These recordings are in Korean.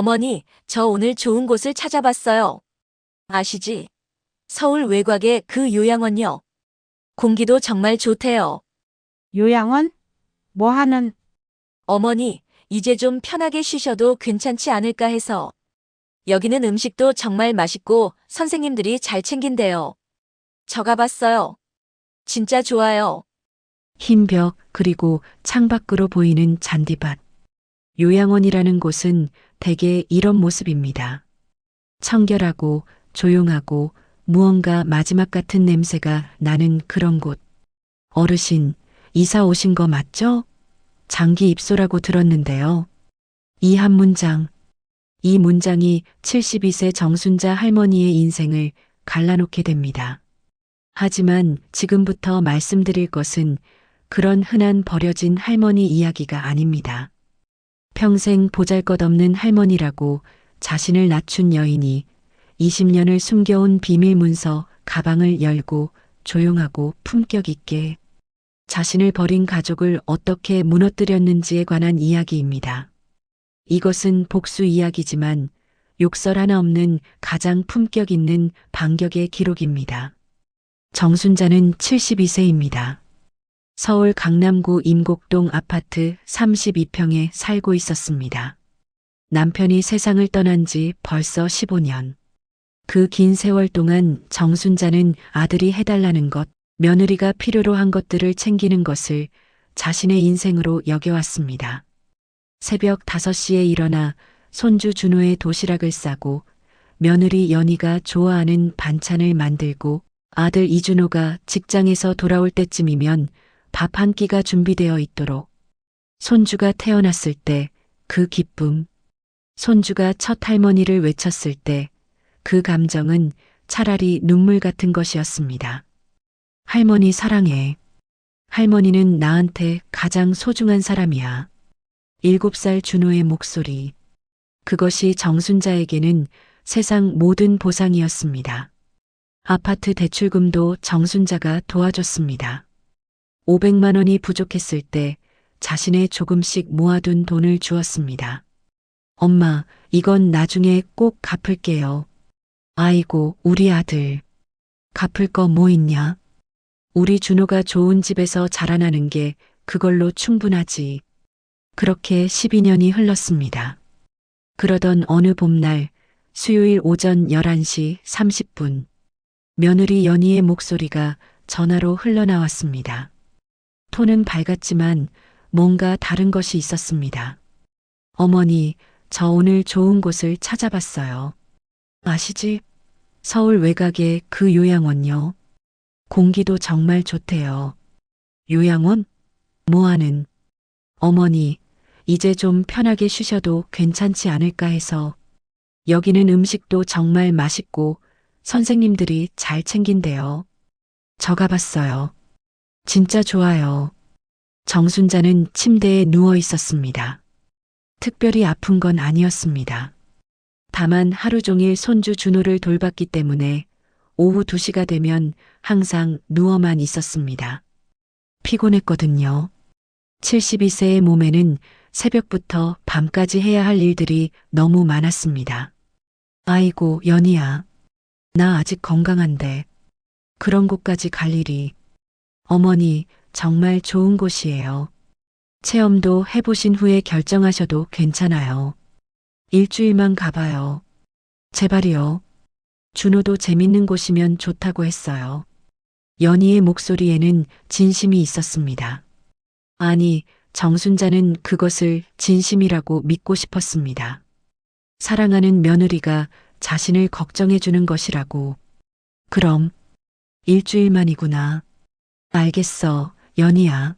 어머니, 저 오늘 좋은 곳을 찾아봤어요. 아시지? 서울 외곽의 그 요양원요. 공기도 정말 좋대요. 요양원? 뭐 하는? 어머니, 이제 좀 편하게 쉬셔도 괜찮지 않을까 해서. 여기는 음식도 정말 맛있고 선생님들이 잘 챙긴대요. 저 가봤어요. 진짜 좋아요. 흰 벽, 그리고 창밖으로 보이는 잔디밭. 요양원이라는 곳은 대개 이런 모습입니다. 청결하고 조용하고 무언가 마지막 같은 냄새가 나는 그런 곳. 어르신, 이사 오신 거 맞죠? 장기 입소라고 들었는데요. 이 한 문장, 이 문장이 72세 정순자 할머니의 인생을 갈라놓게 됩니다. 하지만 지금부터 말씀드릴 것은 그런 흔한 버려진 할머니 이야기가 아닙니다. 평생 보잘것없는 할머니라고 자신을 낮춘 여인이 20년을 숨겨온 비밀 문서 가방을 열고 조용하고 품격 있게 자신을 버린 가족을 어떻게 무너뜨렸는지에 관한 이야기입니다. 이것은 복수 이야기지만 욕설 하나 없는 가장 품격 있는 반격의 기록입니다. 정순자는 72세입니다. 서울 강남구 임곡동 아파트 32평에 살고 있었습니다. 남편이 세상을 떠난 지 벌써 15년. 그 긴 세월 동안 정순자는 아들이 해달라는 것, 며느리가 필요로 한 것들을 챙기는 것을 자신의 인생으로 여겨왔습니다. 새벽 5시에 일어나 손주 준호의 도시락을 싸고 며느리 연희가 좋아하는 반찬을 만들고 아들 이준호가 직장에서 돌아올 때쯤이면 밥 한 끼가 준비되어 있도록 손주가 태어났을 때 그 기쁨, 손주가 첫 할머니를 외쳤을 때 그 감정은 차라리 눈물 같은 것이었습니다. 할머니 사랑해. 할머니는 나한테 가장 소중한 사람이야. 7살 준호의 목소리. 그것이 정순자에게는 세상 모든 보상이었습니다. 아파트 대출금도 정순자가 도와줬습니다. 500만 원이 부족했을 때 자신의 조금씩 모아둔 돈을 주었습니다. 엄마, 이건 나중에 꼭 갚을게요. 아이고, 우리 아들. 갚을 거 뭐 있냐? 우리 준호가 좋은 집에서 자라나는 게 그걸로 충분하지. 그렇게 12년이 흘렀습니다. 그러던 어느 봄날, 수요일 오전 11시 30분, 며느리 연희의 목소리가 전화로 흘러나왔습니다. 톤은 밝았지만 뭔가 다른 것이 있었습니다. 어머니, 저 오늘 좋은 곳을 찾아봤어요. 아시지? 서울 외곽의 그 요양원요. 공기도 정말 좋대요. 요양원? 뭐하는? 어머니, 이제 좀 편하게 쉬셔도 괜찮지 않을까 해서. 여기는 음식도 정말 맛있고 선생님들이 잘 챙긴대요. 저 가봤어요. 진짜 좋아요. 정순자는 침대에 누워 있었습니다. 특별히 아픈 건 아니었습니다. 다만 하루 종일 손주 준호를 돌봤기 때문에 오후 2시가 되면 항상 누워만 있었습니다. 피곤했거든요. 72세의 몸에는 새벽부터 밤까지 해야 할 일들이 너무 많았습니다. 아이고, 연희야. 나 아직 건강한데. 그런 곳까지 갈 일이. 어머니, 정말 좋은 곳이에요. 체험도 해보신 후에 결정하셔도 괜찮아요. 일주일만 가봐요. 제발이요. 준호도 재밌는 곳이면 좋다고 했어요. 연희의 목소리에는 진심이 있었습니다. 아니, 정순자는 그것을 진심이라고 믿고 싶었습니다. 사랑하는 며느리가 자신을 걱정해주는 것이라고. 그럼, 일주일만이구나. 알겠어, 연희야.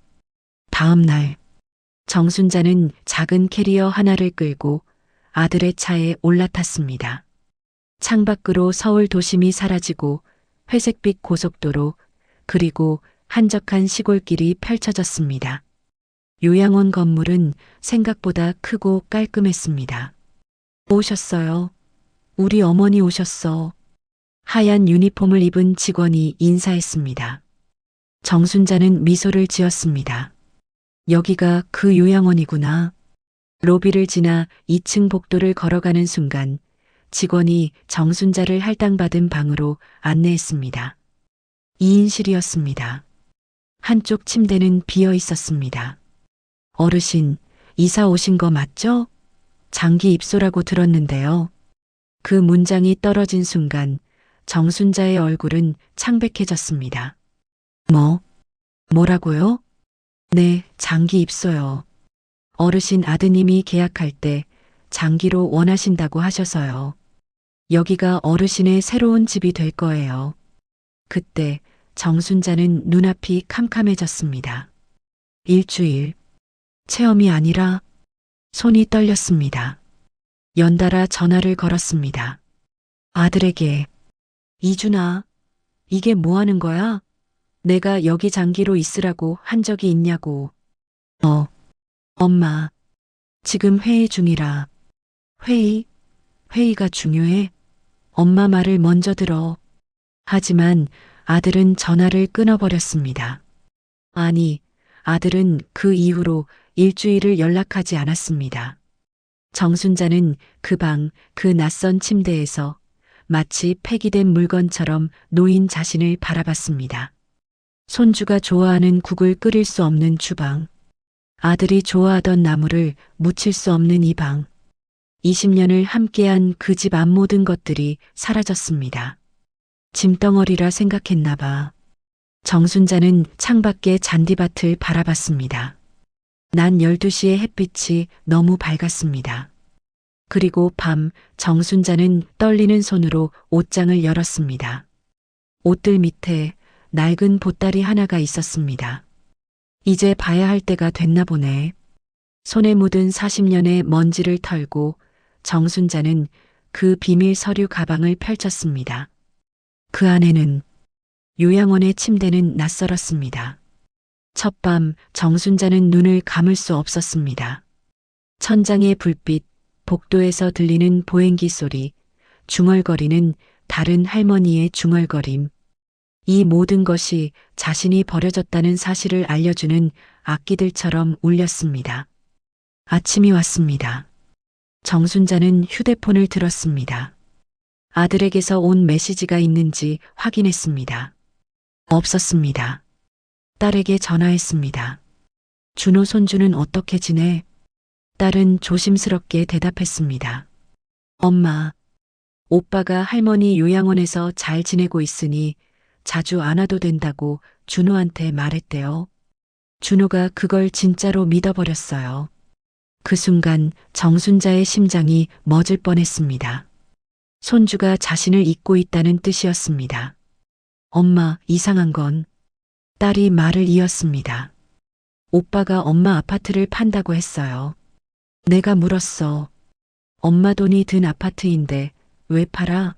다음 날, 정순자는 작은 캐리어 하나를 끌고 아들의 차에 올라탔습니다. 창밖으로 서울 도심이 사라지고 회색빛 고속도로 그리고 한적한 시골길이 펼쳐졌습니다. 요양원 건물은 생각보다 크고 깔끔했습니다. 오셨어요. 우리 어머니 오셨어. 하얀 유니폼을 입은 직원이 인사했습니다. 정순자는 미소를 지었습니다. 여기가 그 요양원이구나. 로비를 지나 2층 복도를 걸어가는 순간 직원이 정순자를 할당받은 방으로 안내했습니다. 2인실이었습니다. 한쪽 침대는 비어 있었습니다. 어르신, 이사 오신 거 맞죠? 장기 입소라고 들었는데요. 그 문장이 떨어진 순간 정순자의 얼굴은 창백해졌습니다. 뭐라고요? 네, 장기 입소요. 어르신 아드님이 계약할 때 장기로 원하신다고 하셔서요. 여기가 어르신의 새로운 집이 될 거예요. 그때 정순자는 눈앞이 캄캄해졌습니다. 일주일. 체험이 아니라 손이 떨렸습니다. 연달아 전화를 걸었습니다. 아들에게. 이준아, 이게 뭐 하는 거야? 내가 여기 장기로 있으라고 한 적이 있냐고. 엄마, 지금 회의 중이라. 회의가 중요해? 엄마 말을 먼저 들어. 하지만 아들은 전화를 끊어버렸습니다. 아니, 아들은 그 이후로 일주일을 연락하지 않았습니다. 정순자는 그 낯선 침대에서 마치 폐기된 물건처럼 놓인 자신을 바라봤습니다. 손주가 좋아하는 국을 끓일 수 없는 주방. 아들이 좋아하던 나무를 묻힐 수 없는 이 방. 20년을 함께한 그 집 앞 모든 것들이 사라졌습니다. 짐덩어리라 생각했나 봐. 정순자는 창밖의 잔디밭을 바라봤습니다. 난 12시의 햇빛이 너무 밝았습니다. 그리고 밤 정순자는 떨리는 손으로 옷장을 열었습니다. 옷들 밑에 낡은 보따리 하나가 있었습니다. 이제 봐야 할 때가 됐나 보네. 손에 묻은 40년의 먼지를 털고 정순자는 그 비밀 서류 가방을 펼쳤습니다. 그 안에는 요양원의 침대는 낯설었습니다. 첫밤 정순자는 눈을 감을 수 없었습니다. 천장의 불빛, 복도에서 들리는 보행기 소리, 중얼거리는 다른 할머니의 중얼거림. 이 모든 것이 자신이 버려졌다는 사실을 알려주는 악기들처럼 울렸습니다. 아침이 왔습니다. 정순자는 휴대폰을 들었습니다. 아들에게서 온 메시지가 있는지 확인했습니다. 없었습니다. 딸에게 전화했습니다. 준호 손주는 어떻게 지내? 딸은 조심스럽게 대답했습니다. 엄마, 오빠가 할머니 요양원에서 잘 지내고 있으니 자주 안 와도 된다고 준호한테 말했대요. 준호가 그걸 진짜로 믿어버렸어요. 그 순간 정순자의 심장이 멎을 뻔했습니다. 손주가 자신을 잊고 있다는 뜻이었습니다. 엄마, 이상한 건. 딸이 말을 이었습니다. 오빠가 엄마 아파트를 판다고 했어요. 내가 물었어. 엄마 돈이 든 아파트인데 왜 팔아?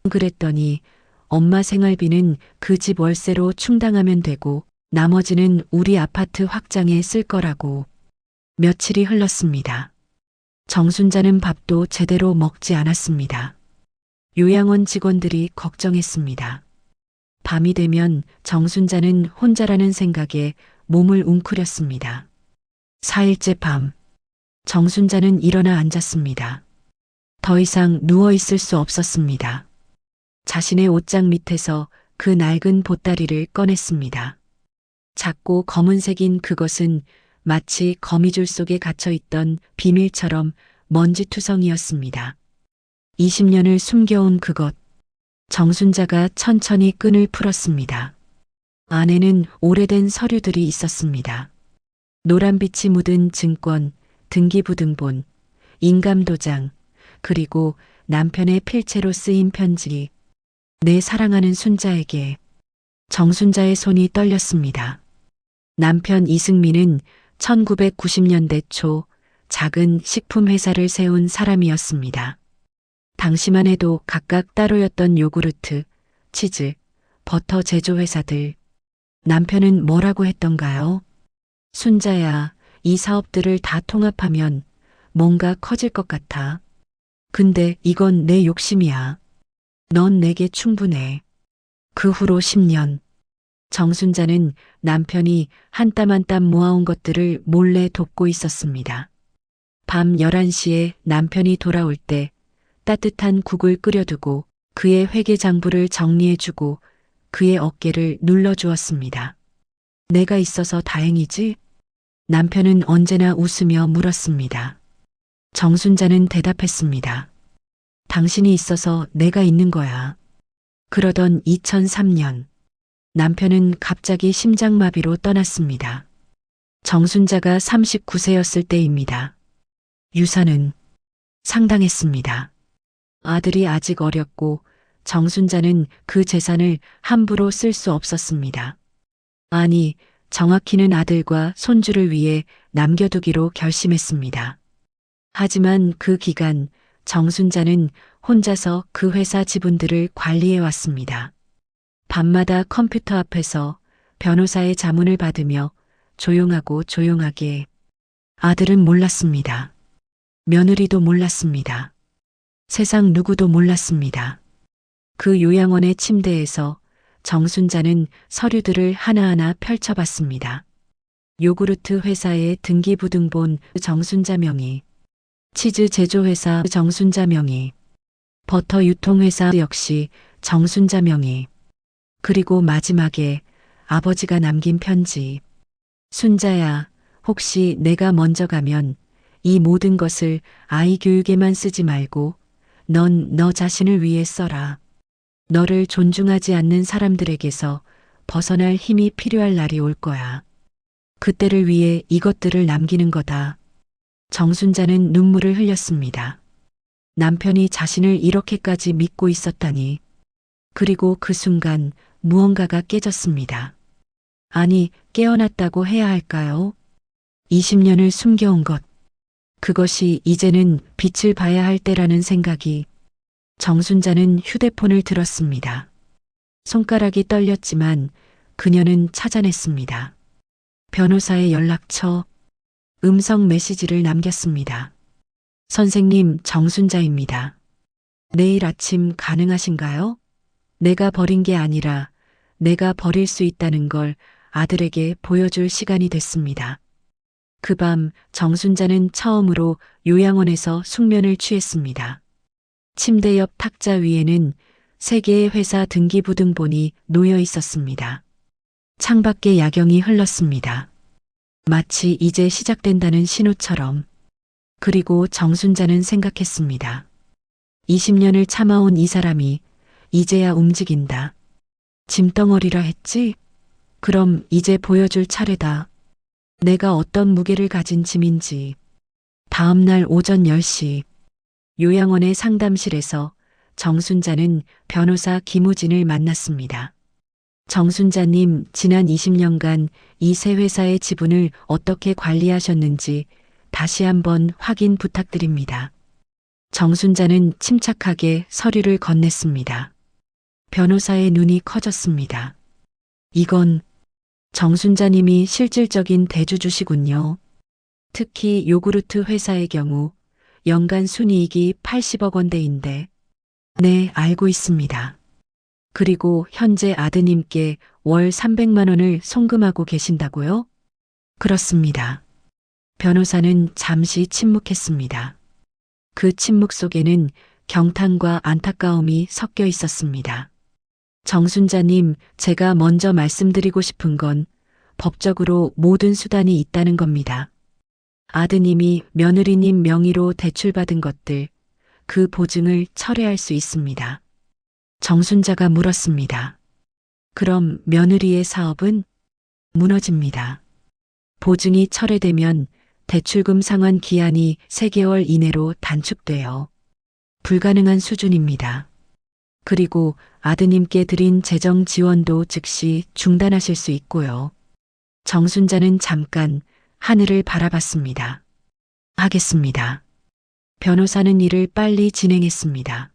그랬더니 엄마 생활비는 그 집 월세로 충당하면 되고 나머지는 우리 아파트 확장에 쓸 거라고. 며칠이 흘렀습니다. 정순자는 밥도 제대로 먹지 않았습니다. 요양원 직원들이 걱정했습니다. 밤이 되면 정순자는 혼자라는 생각에 몸을 웅크렸습니다. 4일째 밤, 정순자는 일어나 앉았습니다. 더 이상 누워 있을 수 없었습니다. 자신의 옷장 밑에서 그 낡은 보따리를 꺼냈습니다. 작고 검은색인 그것은 마치 거미줄 속에 갇혀있던 비밀처럼 먼지투성이었습니다. 20년을 숨겨온 그것. 정순자가 천천히 끈을 풀었습니다. 안에는 오래된 서류들이 있었습니다. 노란빛이 묻은 증권, 등기부등본, 인감도장, 그리고 남편의 필체로 쓰인 편지. 내 사랑하는 순자에게. 정순자의 손이 떨렸습니다. 남편 이승민은 1990년대 초 작은 식품회사를 세운 사람이었습니다. 당시만 해도 각각 따로였던 요구르트, 치즈, 버터 제조회사들. 남편은 뭐라고 했던가요? 순자야, 이 사업들을 다 통합하면 뭔가 커질 것 같아. 근데 이건 내 욕심이야. 넌 내게 충분해. 그 후로 10년. 정순자는 남편이 한 땀 한 땀 모아온 것들을 몰래 돕고 있었습니다. 밤 11시에 남편이 돌아올 때 따뜻한 국을 끓여두고 그의 회계장부를 정리해주고 그의 어깨를 눌러주었습니다. 내가 있어서 다행이지? 남편은 언제나 웃으며 물었습니다. 정순자는 대답했습니다. 당신이 있어서 내가 있는 거야. 그러던 2003년 남편은 갑자기 심장마비로 떠났습니다. 정순자가 39세였을 때입니다. 유산은 상당했습니다. 아들이 아직 어렸고 정순자는 그 재산을 함부로 쓸 수 없었습니다. 아니, 정확히는 아들과 손주를 위해 남겨두기로 결심했습니다. 하지만 그 기간 정순자는 혼자서 그 회사 지분들을 관리해 왔습니다. 밤마다 컴퓨터 앞에서 변호사의 자문을 받으며 조용하게 아들은 몰랐습니다. 며느리도 몰랐습니다. 세상 누구도 몰랐습니다. 그 요양원의 침대에서 정순자는 서류들을 하나하나 펼쳐봤습니다. 요구르트 회사의 등기부등본 정순자 명의, 치즈 제조회사 정순자 명의, 버터 유통회사 역시 정순자 명의, 그리고 마지막에 아버지가 남긴 편지. 순자야, 혹시 내가 먼저 가면 이 모든 것을 아이 교육에만 쓰지 말고 넌 너 자신을 위해 써라. 너를 존중하지 않는 사람들에게서 벗어날 힘이 필요할 날이 올 거야. 그때를 위해 이것들을 남기는 거다. 정순자는 눈물을 흘렸습니다. 남편이 자신을 이렇게까지 믿고 있었다니. 그리고 그 순간 무언가가 깨졌습니다. 아니, 깨어났다고 해야 할까요? 20년을 숨겨온 것. 그것이 이제는 빛을 봐야 할 때라는 생각이. 정순자는 휴대폰을 들었습니다. 손가락이 떨렸지만 그녀는 찾아냈습니다. 변호사의 연락처, 음성 메시지를 남겼습니다. 선생님, 정순자입니다. 내일 아침 가능하신가요? 내가 버린 게 아니라 내가 버릴 수 있다는 걸 아들에게 보여줄 시간이 됐습니다. 그 밤 정순자는 처음으로 요양원에서 숙면을 취했습니다. 침대 옆 탁자 위에는 3개의 회사 등기부등본이 놓여 있었습니다. 창밖에 야경이 흘렀습니다. 마치 이제 시작된다는 신호처럼. 그리고 정순자는 생각했습니다. 20년을 참아온 이 사람이 이제야 움직인다. 짐덩어리라 했지? 그럼 이제 보여줄 차례다. 내가 어떤 무게를 가진 짐인지. 다음 날 오전 10시 요양원의 상담실에서 정순자는 변호사 김우진을 만났습니다. 정순자님, 지난 20년간 이 세 회사의 지분을 어떻게 관리하셨는지 다시 한번 확인 부탁드립니다. 정순자는 침착하게 서류를 건넸습니다. 변호사의 눈이 커졌습니다. 이건 정순자님이 실질적인 대주주시군요. 특히 요구르트 회사의 경우 연간 순이익이 80억 원대인데. 네, 알고 있습니다. 그리고 현재 아드님께 월 300만 원을 송금하고 계신다고요? 그렇습니다. 변호사는 잠시 침묵했습니다. 그 침묵 속에는 경탄과 안타까움이 섞여 있었습니다. 정순자님, 제가 먼저 말씀드리고 싶은 건 법적으로 모든 수단이 있다는 겁니다. 아드님이 며느리님 명의로 대출받은 것들, 그 보증을 철회할 수 있습니다. 정순자가 물었습니다. 그럼 며느리의 사업은 무너집니다. 보증이 철회되면 대출금 상환 기한이 3개월 이내로 단축돼요. 불가능한 수준입니다. 그리고 아드님께 드린 재정 지원도 즉시 중단하실 수 있고요. 정순자는 잠깐 하늘을 바라봤습니다. 하겠습니다. 변호사는 일을 빨리 진행했습니다.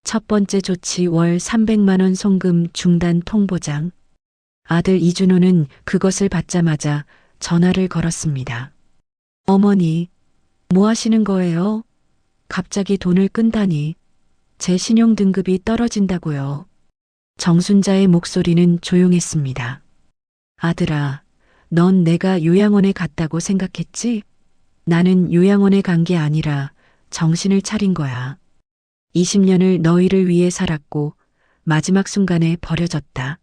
첫 번째 조치 월 300만 원 송금 중단 통보장. 아들 이준호는 그것을 받자마자 전화를 걸었습니다. 어머니, 뭐 하시는 거예요? 갑자기 돈을 끈다니. 제 신용 등급이 떨어진다고요. 정순자의 목소리는 조용했습니다. 아들아, 넌 내가 요양원에 갔다고 생각했지? 나는 요양원에 간 게 아니라 정신을 차린 거야. 20년을 너희를 위해 살았고 마지막 순간에 버려졌다.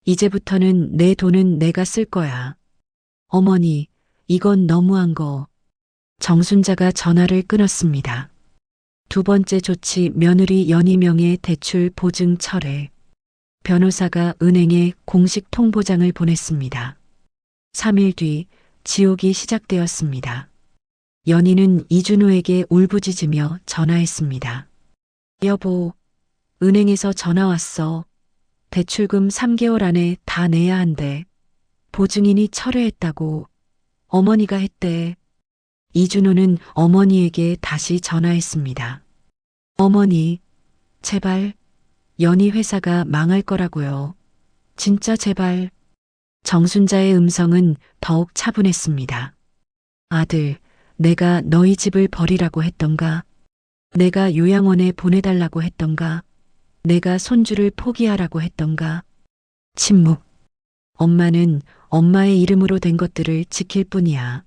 이제부터는 내 돈은 내가 쓸 거야. 어머니, 이건 너무한 거. 정순자가 전화를 끊었습니다. 두 번째 조치 며느리 연희명의 대출 보증 철회. 변호사가 은행에 공식 통보장을 보냈습니다. 3일 뒤 지옥이 시작되었습니다. 연희는 이준호에게 울부짖으며 전화했습니다. 여보, 은행에서 전화 왔어. 대출금 3개월 안에 다 내야 한대. 보증인이 철회했다고. 어머니가 했대. 이준호는 어머니에게 다시 전화했습니다. 어머니, 제발, 연희 회사가 망할 거라고요. 진짜 제발. 정순자의 음성은 더욱 차분했습니다. 아들, 내가 너희 집을 버리라고 했던가? 내가 요양원에 보내달라고 했던가? 내가 손주를 포기하라고 했던가? 침묵. 엄마는 엄마의 이름으로 된 것들을 지킬 뿐이야.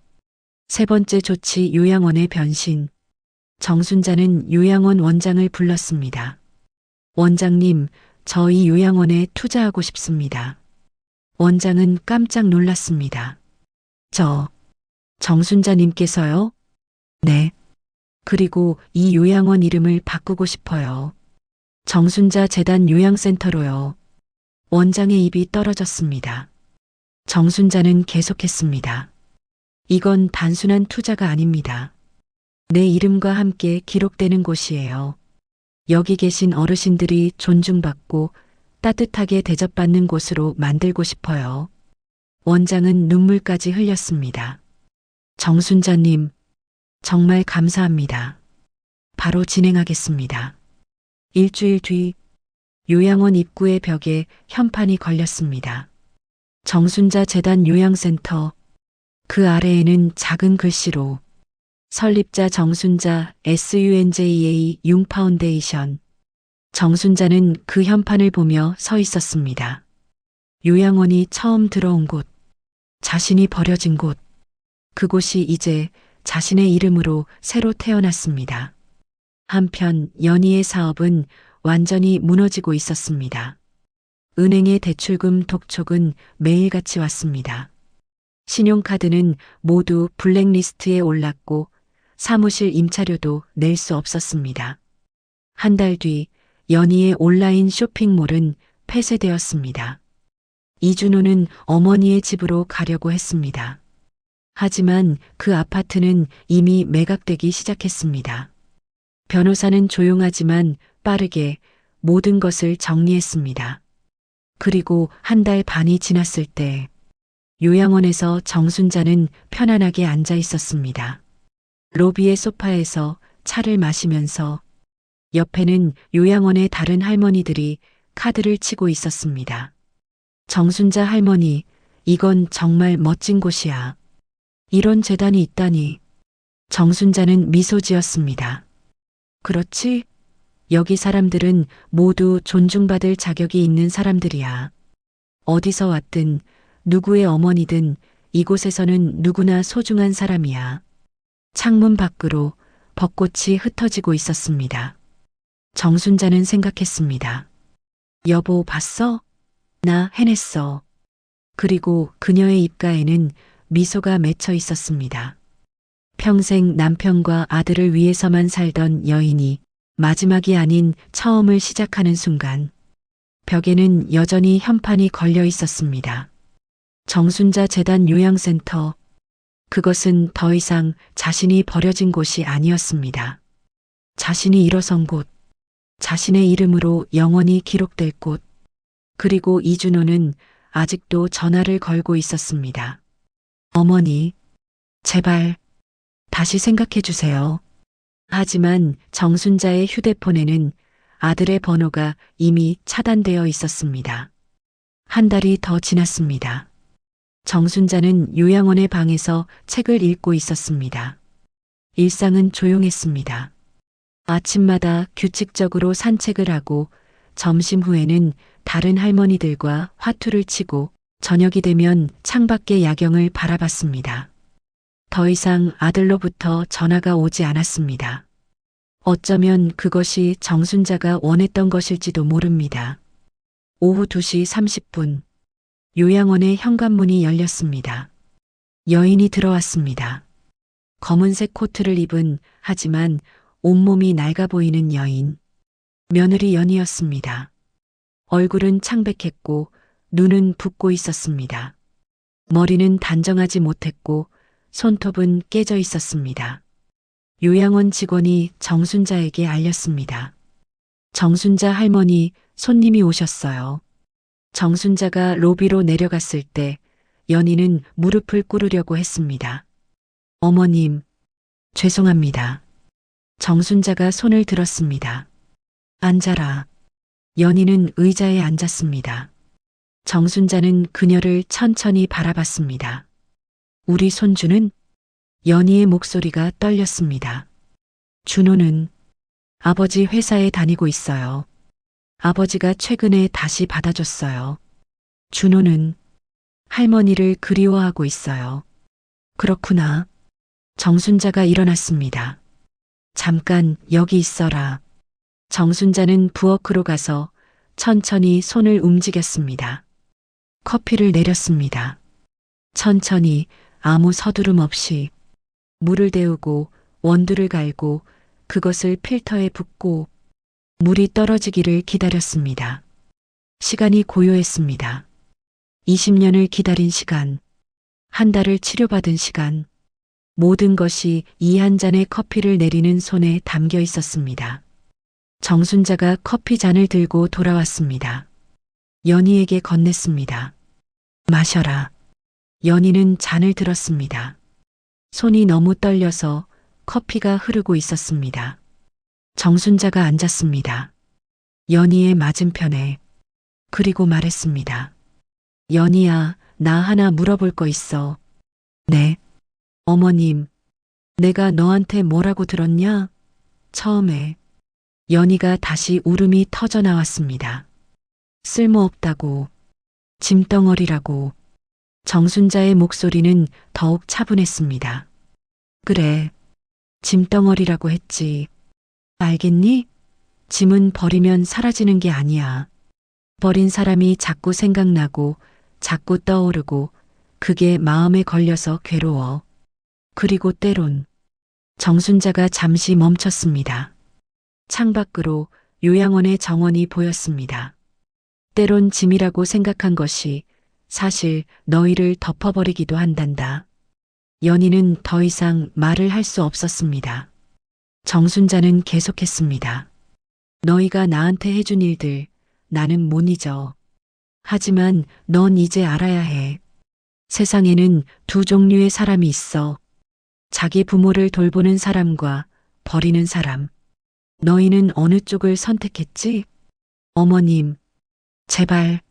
세 번째 조치 요양원의 변신. 정순자는 요양원 원장을 불렀습니다. 원장님, 저희 요양원에 투자하고 싶습니다. 원장은 깜짝 놀랐습니다. 정순자님께서요? 네. 그리고 이 요양원 이름을 바꾸고 싶어요. 정순자 재단 요양센터로요. 원장의 입이 떨어졌습니다. 정순자는 계속했습니다. 이건 단순한 투자가 아닙니다. 내 이름과 함께 기록되는 곳이에요. 여기 계신 어르신들이 존중받고 따뜻하게 대접받는 곳으로 만들고 싶어요. 원장은 눈물까지 흘렸습니다. 정순자님, 정말 감사합니다. 바로 진행하겠습니다. 일주일 뒤 요양원 입구의 벽에 현판이 걸렸습니다. 정순자 재단 요양센터. 그 아래에는 작은 글씨로 설립자 정순자 SUNJA 융파운데이션. 정순자는 그 현판을 보며 서 있었습니다. 요양원이 처음 들어온 곳, 자신이 버려진 곳, 그곳이 이제 자신의 이름으로 새로 태어났습니다. 한편 연희의 사업은 완전히 무너지고 있었습니다. 은행의 대출금 독촉은 매일같이 왔습니다. 신용카드는 모두 블랙리스트에 올랐고 사무실 임차료도 낼 수 없었습니다. 한 달 뒤 연희의 온라인 쇼핑몰은 폐쇄되었습니다. 이준호는 어머니의 집으로 가려고 했습니다. 하지만 그 아파트는 이미 매각되기 시작했습니다. 변호사는 조용하지만 빠르게 모든 것을 정리했습니다. 그리고 한 달 반이 지났을 때 요양원에서 정순자는 편안하게 앉아 있었습니다. 로비의 소파에서 차를 마시면서 옆에는 요양원의 다른 할머니들이 카드를 치고 있었습니다. 정순자 할머니, 이건 정말 멋진 곳이야. 이런 재단이 있다니. 정순자는 미소 지었습니다. 그렇지? 여기 사람들은 모두 존중받을 자격이 있는 사람들이야. 어디서 왔든 누구의 어머니든 이곳에서는 누구나 소중한 사람이야. 창문 밖으로 벚꽃이 흩어지고 있었습니다. 정순자는 생각했습니다. 여보, 봤어? 나 해냈어. 그리고 그녀의 입가에는 미소가 맺혀 있었습니다. 평생 남편과 아들을 위해서만 살던 여인이 마지막이 아닌 처음을 시작하는 순간 벽에는 여전히 현판이 걸려 있었습니다. 정순자 재단 요양센터. 그것은 더 이상 자신이 버려진 곳이 아니었습니다. 자신이 일어선 곳, 자신의 이름으로 영원히 기록될 곳. 그리고 이준호는 아직도 전화를 걸고 있었습니다. 어머니, 제발 다시 생각해 주세요. 하지만 정순자의 휴대폰에는 아들의 번호가 이미 차단되어 있었습니다. 한 달이 더 지났습니다. 정순자는 요양원의 방에서 책을 읽고 있었습니다. 일상은 조용했습니다. 아침마다 규칙적으로 산책을 하고 점심 후에는 다른 할머니들과 화투를 치고 저녁이 되면 창밖의 야경을 바라봤습니다. 더 이상 아들로부터 전화가 오지 않았습니다. 어쩌면 그것이 정순자가 원했던 것일지도 모릅니다. 오후 2시 30분, 요양원의 현관문이 열렸습니다. 여인이 들어왔습니다. 검은색 코트를 입은 하지만 온몸이 낡아 보이는 여인. 며느리 연이었습니다. 얼굴은 창백했고 눈은 붓고 있었습니다. 머리는 단정하지 못했고 손톱은 깨져 있었습니다. 요양원 직원이 정순자에게 알렸습니다. 정순자 할머니, 손님이 오셨어요. 정순자가 로비로 내려갔을 때 연희는 무릎을 꿇으려고 했습니다. 어머님, 죄송합니다. 정순자가 손을 들었습니다. 앉아라. 연희는 의자에 앉았습니다. 정순자는 그녀를 천천히 바라봤습니다. 우리 손주는? 연희의 목소리가 떨렸습니다. 준호는 아버지 회사에 다니고 있어요. 아버지가 최근에 다시 받아줬어요. 준호는 할머니를 그리워하고 있어요. 그렇구나. 정순자가 일어났습니다. 잠깐 여기 있어라. 정순자는 부엌으로 가서 천천히 손을 움직였습니다. 커피를 내렸습니다. 천천히 아무 서두름 없이 물을 데우고 원두를 갈고 그것을 필터에 붓고 물이 떨어지기를 기다렸습니다. 시간이 고요했습니다. 20년을 기다린 시간, 한 달을 치료받은 시간, 모든 것이 이 한 잔의 커피를 내리는 손에 담겨 있었습니다. 정순자가 커피 잔을 들고 돌아왔습니다. 연희에게 건넸습니다. 마셔라. 연희는 잔을 들었습니다. 손이 너무 떨려서 커피가 흐르고 있었습니다. 정순자가 앉았습니다. 연희의 맞은편에. 그리고 말했습니다. 연희야, 나 하나 물어볼 거 있어. 네. 어머님, 내가 너한테 뭐라고 들었냐? 처음에. 연희가 다시 울음이 터져 나왔습니다. 쓸모없다고. 짐덩어리라고. 정순자의 목소리는 더욱 차분했습니다. 그래. 짐덩어리라고 했지. 알겠니? 짐은 버리면 사라지는 게 아니야. 버린 사람이 자꾸 생각나고 자꾸 떠오르고 그게 마음에 걸려서 괴로워. 그리고 때론. 정순자가 잠시 멈췄습니다. 창밖으로 요양원의 정원이 보였습니다. 때론 짐이라고 생각한 것이 사실 너희를 덮어버리기도 한단다. 연희는 더 이상 말을 할 수 없었습니다. 정순자는 계속했습니다. 너희가 나한테 해준 일들 나는 못 잊어. 하지만 넌 이제 알아야 해. 세상에는 두 종류의 사람이 있어. 자기 부모를 돌보는 사람과 버리는 사람. 너희는 어느 쪽을 선택했지? 어머님, 제발,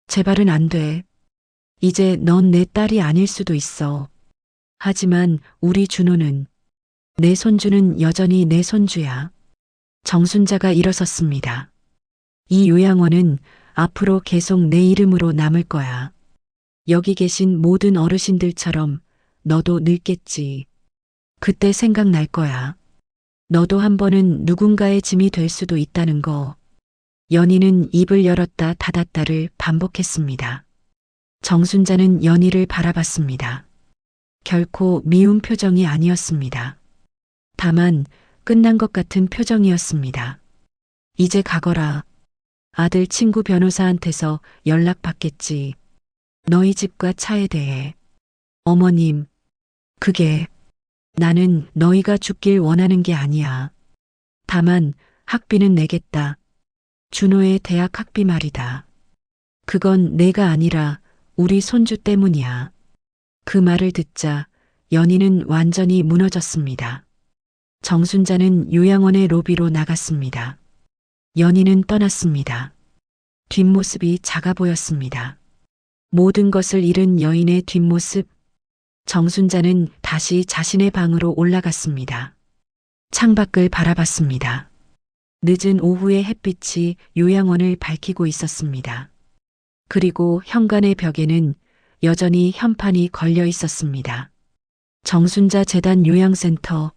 제발은 안 돼. 이제 넌 내 딸이 아닐 수도 있어. 하지만 우리 준호는, 내 손주는 여전히 내 손주야. 정순자가 일어섰습니다. 이 요양원은 앞으로 계속 내 이름으로 남을 거야. 여기 계신 모든 어르신들처럼 너도 늙겠지. 그때 생각날 거야. 너도 한 번은 누군가의 짐이 될 수도 있다는 거. 연희는 입을 열었다 닫았다를 반복했습니다. 정순자는 연희를 바라봤습니다. 결코 미운 표정이 아니었습니다. 다만 끝난 것 같은 표정이었습니다. 이제 가거라. 아들 친구 변호사한테서 연락받겠지. 너희 집과 차에 대해. 어머님, 그게 나는 너희가 죽길 원하는 게 아니야. 다만 학비는 내겠다. 준호의 대학 학비 말이다. 그건 내가 아니라 우리 손주 때문이야. 그 말을 듣자 연희는 완전히 무너졌습니다. 정순자는 요양원의 로비로 나갔습니다. 연희는 떠났습니다. 뒷모습이 작아 보였습니다. 모든 것을 잃은 여인의 뒷모습. 정순자는 다시 자신의 방으로 올라갔습니다. 창밖을 바라봤습니다. 늦은 오후의 햇빛이 요양원을 밝히고 있었습니다. 그리고 현관의 벽에는 여전히 현판이 걸려 있었습니다. 정순자 재단 요양센터.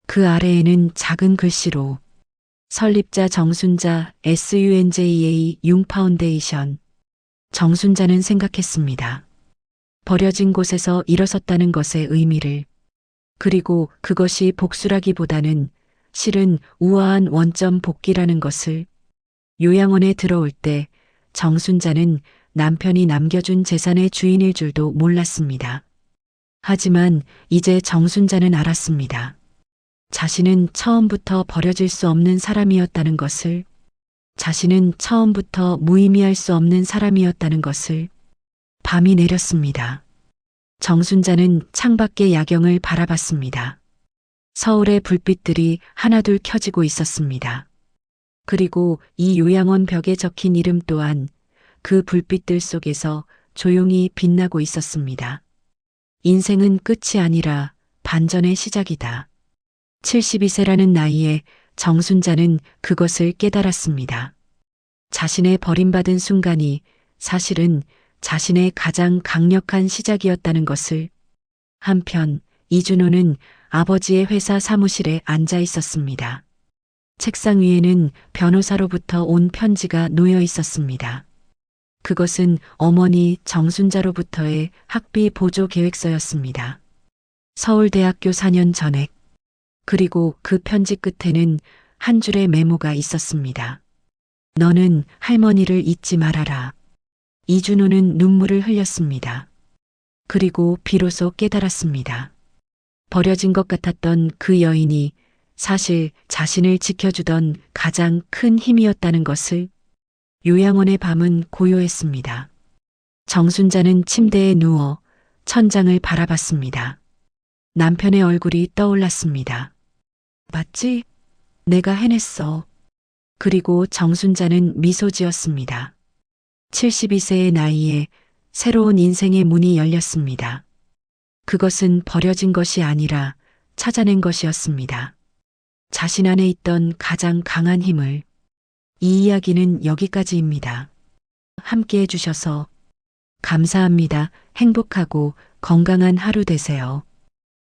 그 아래에는 작은 글씨로 설립자 정순자 SUNJA 융파운데이션. 정순자는 생각했습니다. 버려진 곳에서 일어섰다는 것의 의미를. 그리고 그것이 복수라기보다는 실은 우아한 원점 복귀라는 것을. 요양원에 들어올 때 정순자는 남편이 남겨준 재산의 주인일 줄도 몰랐습니다. 하지만 이제 정순자는 알았습니다. 자신은 처음부터 버려질 수 없는 사람이었다는 것을. 자신은 처음부터 무의미할 수 없는 사람이었다는 것을. 밤이 내렸습니다. 정순자는 창밖의 야경을 바라봤습니다. 서울의 불빛들이 하나둘 켜지고 있었습니다. 그리고 이 요양원 벽에 적힌 이름 또한 그 불빛들 속에서 조용히 빛나고 있었습니다. 인생은 끝이 아니라 반전의 시작이다. 72세라는 나이에 정순자는 그것을 깨달았습니다. 자신의 버림받은 순간이 사실은 자신의 가장 강력한 시작이었다는 것을. 한편 이준호는 아버지의 회사 사무실에 앉아 있었습니다. 책상 위에는 변호사로부터 온 편지가 놓여 있었습니다. 그것은 어머니 정순자로부터의 학비 보조 계획서였습니다. 서울대학교 4년 전액. 그리고 그 편지 끝에는 한 줄의 메모가 있었습니다. 너는 할머니를 잊지 말아라. 이준호는 눈물을 흘렸습니다. 그리고 비로소 깨달았습니다. 버려진 것 같았던 그 여인이 사실 자신을 지켜주던 가장 큰 힘이었다는 것을. 요양원의 밤은 고요했습니다. 정순자는 침대에 누워 천장을 바라봤습니다. 남편의 얼굴이 떠올랐습니다. 맞지? 내가 해냈어. 그리고 정순자는 미소 지었습니다. 72세의 나이에 새로운 인생의 문이 열렸습니다. 그것은 버려진 것이 아니라 찾아낸 것이었습니다. 자신 안에 있던 가장 강한 힘을. 이 이야기는 여기까지입니다. 함께 해주셔서 감사합니다. 행복하고 건강한 하루 되세요.